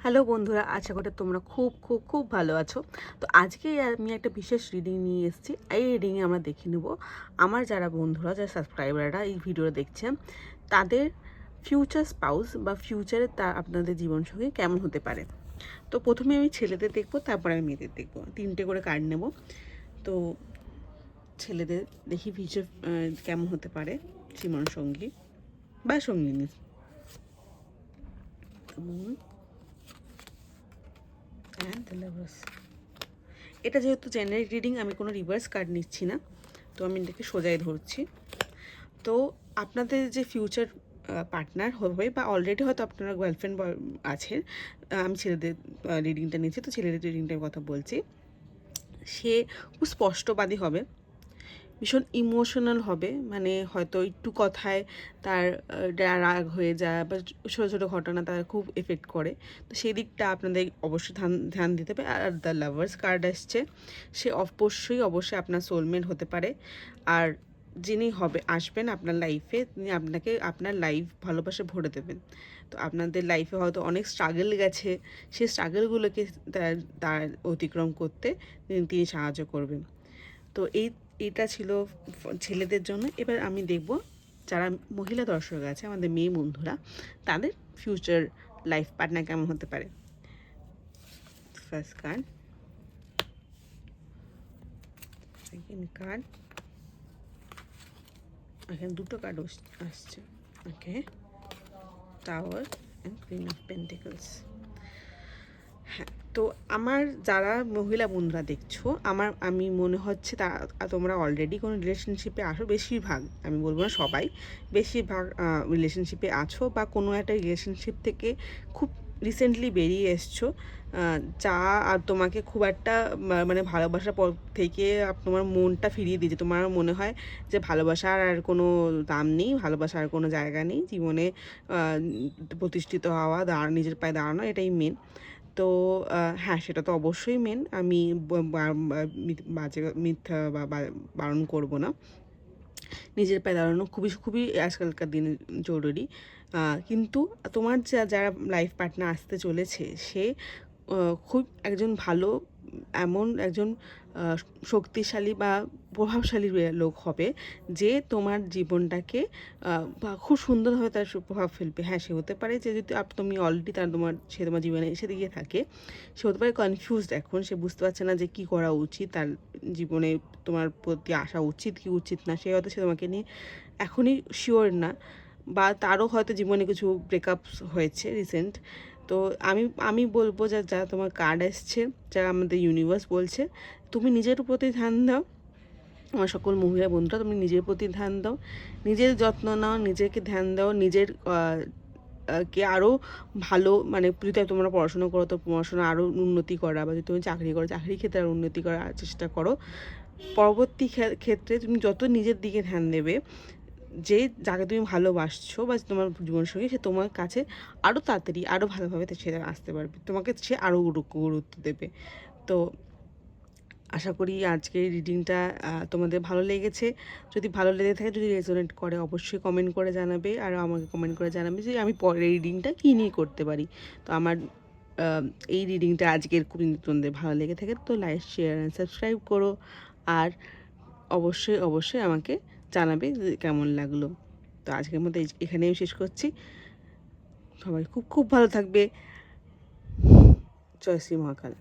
Hello বন্ধুরা, আশা করি তোমরা খুব খুব খুব ভালো আছো। তো আজকে আমি একটা বিশেষ রিডিং নিয়ে এসেছি। এই রিডিংয়ে আমরা দেখে নেব আমার যারা বন্ধুরা, যারা সাবস্ক্রাইবাররা এই ভিডিওটা দেখছেন, তাদের ফিউচার স্পাউস বা ফিউচারে তা আপনাদের জীবনসঙ্গী কেমন হতে পারে। তো প্রথমে আমি ছেলেদের দেখবো, তারপরে আমি মেয়েদের দেখবো। 3টে করে কার্ড নেব। তো ছেলেদের দেখি ফিউচার কেমন হতে পারে, জীবনসঙ্গী বা সঙ্গিনী। এটা যেহেতু জেনারিক রিডিং, আমি কোনো রিভার্স কার্ড নিচ্ছি না, তো আমি এটাকে সোজাই ধরছি। তো আপনাদের যে ফিউচার পার্টনার হবে বা অলরেডি হয়তো আপনার গার্লফ্রেন্ড আছে, আমি ছেলেদের রিডিংটা নিচ্ছি, তো ছেলেদের রিডিংটার কথা বলছি। সে খুব স্পষ্টবাদী হবে, ভীষণ ইমোশনাল হবে, মানে হয়তো একটু কথায় তার রাগ হয়ে যায় বা ছোটো ছোটো ঘটনা তার খুব এফেক্ট করে। তো সেই দিকটা আপনাদের অবশ্যই ধ্যান দিতে হবে। আর দ্য লাভার্স কার্ড আসছে, সে অবশ্যই আপনার সোলমেট হতে পারে। আর যিনি আসবেন আপনার লাইফে, তিনি আপনাকে আপনার লাইফ ভালোবাসা ভরে দেবেন। তো আপনাদের লাইফে হয়তো অনেক স্ট্রাগল গেছে, সেই স্ট্রাগলগুলোকে তার অতিক্রম করতে তিনি সাহায্য করবেন। তো এটা ছিল ছেলেদের জন্য। এবার আমি দেখব যারা মহিলা দর্শক আছে, আমাদের মেয়ে বন্ধুরা, তাদের ফিউচার লাইফ পার্টনার কেমন হতে পারে। ফার্স্ট কার্ড, সেকেন্ড কার্ড, এখানে দুটো কার্ড আসছে। Okay, tower and queen of pentacles. হ্যাঁ, তো আমার যারা মহিলা বন্ধুরা দেখছো, আমি মনে হচ্ছে তোমরা অলরেডি কোনো রিলেশনশিপে আছো, বেশিরভাগ, আমি বলবো না সবাই, বেশিরভাগ রিলেশনশিপে আছো বা কোনো একটা রিলেশনশিপ থেকে খুব রিসেন্টলি বেরিয়ে এসছো, যা আর তোমাকে খুব একটা মানে ভালোবাসার পর থেকে তোমার মনটা ফিরিয়ে দিয়েছে। তোমার মনে হয় যে ভালোবাসার আর কোনো দাম নেই, ভালোবাসার আর কোনো জায়গা নেই জীবনে, প্রতিষ্ঠিত হওয়া, নিজের পায়ে দাঁড়ানো, এটাই মেন। তো হ্যাঁ, সেটা তো অবশ্যই মেন, আমি বাজে মিথ্যা বা বারণ করব না। নিজের পায়ে দাঁড়ানো খুবই খুবই আজকালকার দিনে জরুরি। কিন্তু তোমার যারা লাইফ পার্টনার আসতে চলেছে, সে খুব একজন ভালো, এমন একজন শক্তিশালী বা প্রভাবশালী লোক হবে, যে তোমার জীবনটাকে খুব সুন্দরভাবে তার প্রভাব ফেলবে। হ্যাঁ, সে হতে পারে যে যদি তুমি অলরেডি সে তোমার জীবনে এসে দিয়ে থাকে, সে হতে পারে কনফিউজড, এখন সে বুঝতে পারছে না যে কী করা উচিত, তার জীবনে তোমার প্রতি আসা উচিত কি উচিত না। সে তোমাকে নিয়ে এখনই শিওর না, বা তারও হয়তো জীবনে কিছু ব্রেকআপস হয়েছে রিসেন্ট। তো আমি বলবো যে যারা তোমার কার্ড এসছে, যারা আমাদের ইউনিভার্স বলছে, তুমি নিজের প্রতি ধ্যান দাও। আমার সকল মহিলা বন্ধুরা, তুমি নিজের প্রতি ধ্যান দাও, নিজের যত্ন নাও, নিজেকে ধ্যান দাও, নিজের কে আরও ভালো, মানে যদি তোমরা পড়াশোনা করো তো পড়াশোনা আরও উন্নতি করা, বা যদি তুমি চাকরি করো চাকরির ক্ষেত্রে আরও উন্নতি করার চেষ্টা করো। পরবর্তী ক্ষেত্রে তুমি যত নিজের দিকে ধ্যান দেবে, যাকে তুমি ভালোবাসছো বা তোমার জীবনসঙ্গী, সে তোমার কাছে আরও তাড়াতাড়ি আরও ভালোভাবে সে আসতে পারবে, তোমাকে সে আরও গুরুত্ব দেবে। তো আশা করি আজকের রিডিংটা তোমাদের ভালো লেগেছে। যদি ভালো লেগে থাকে, যদি রেজোনেট করে, অবশ্যই কমেন্ট করে জানাবে, আর আমাকে কমেন্ট করে জানাবে যে আমি পরের রিডিংটা কী নিয়ে করতে পারি। তো আমার এই রিডিংটা আজকের খুব তোমাদের ভালো লেগে থাকে, তো লাইক, শেয়ার অ্যান্ড সাবস্ক্রাইব করো। আর অবশ্যই আমাকে জানাবে যে কেমন লাগলো। তো আজকের মতো এখানেই শেষ করছি। সবাই খুব খুব ভালো থাকবে। জয় শ্রী মহাকাল।